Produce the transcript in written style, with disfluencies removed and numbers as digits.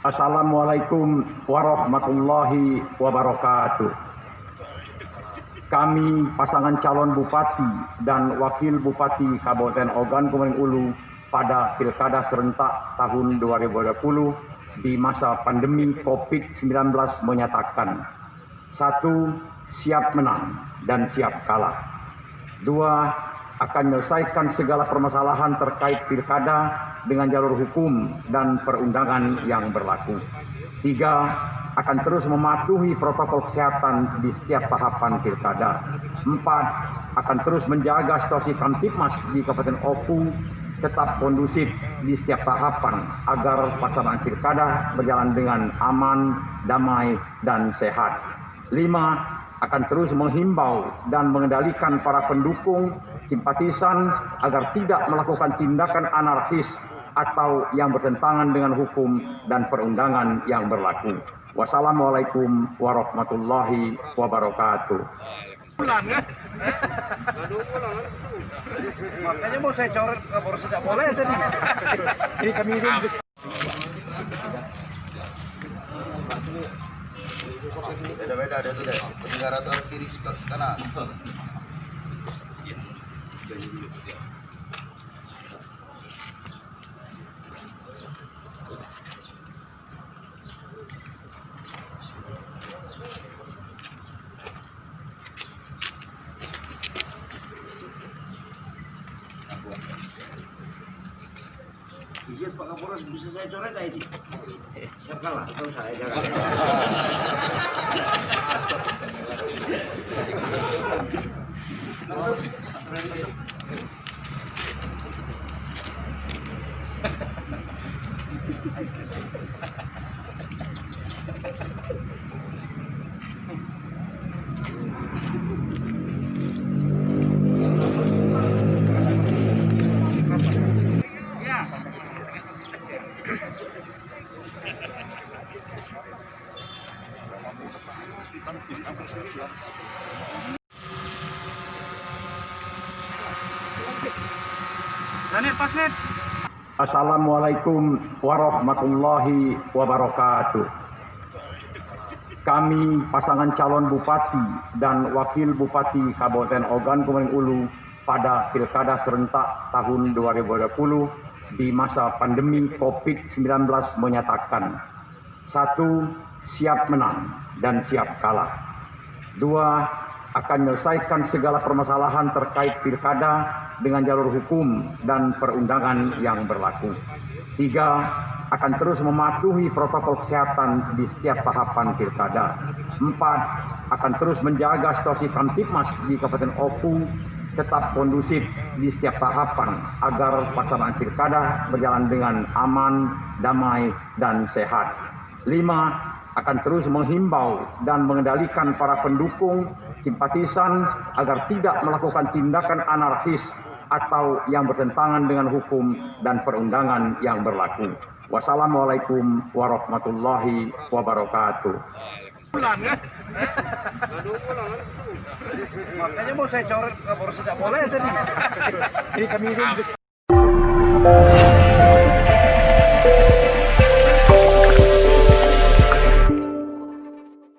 Assalamualaikum warahmatullahi wabarakatuh. Kami pasangan calon bupati dan wakil bupati Kabupaten Ogan Komering Ulu pada Pilkada serentak tahun 2020 di masa pandemi COVID-19 menyatakan: 1. Siap menang dan siap kalah. 2. Akan menyelesaikan segala permasalahan terkait pilkada dengan jalur hukum dan perundangan yang berlaku. 3. Akan terus mematuhi protokol kesehatan di setiap tahapan pilkada. 4. Akan terus menjaga situasi Kamtipmas di Kabupaten Oku tetap kondusif di setiap tahapan agar pelaksanaan pilkada berjalan dengan aman, damai, dan sehat. 5. Akan terus menghimbau dan mengendalikan para pendukung, simpatisan agar tidak melakukan tindakan anarkis atau yang bertentangan dengan hukum dan perundangan yang berlaku. Wassalamualaikum warahmatullahi wabarakatuh. Makanya mau saya coret kapolres tidak boleh tadi. Ini kami beda-beda ada tuh deh. Negara atau kiri kanan. izin Pak Kapolres bisa saya coret ini. Siap kalah atau saya jangan. Assalamualaikum warahmatullahi wabarakatuh. Kami pasangan calon bupati dan wakil bupati Kabupaten Ogan Komering Ulu pada Pilkada serentak tahun 2020 di masa pandemi COVID-19 menyatakan: 1. Siap menang dan siap kalah. 2. Akan menyelesaikan segala permasalahan terkait pilkada dengan jalur hukum dan perundangan yang berlaku. 3. Akan terus mematuhi protokol kesehatan di setiap tahapan pilkada. 4. Akan terus menjaga situasi Kamtipmas di Kabupaten Oku tetap kondusif di setiap tahapan agar pelaksanaan pilkada berjalan dengan aman, damai, dan sehat. 5. Akan terus menghimbau dan mengendalikan para pendukung, simpatisan agar tidak melakukan tindakan anarkis atau yang bertentangan dengan hukum dan perundangan yang berlaku. Wassalamualaikum warahmatullahi wabarakatuh. Makanya mau saya coret kapolres tidak boleh tadi. Ini kami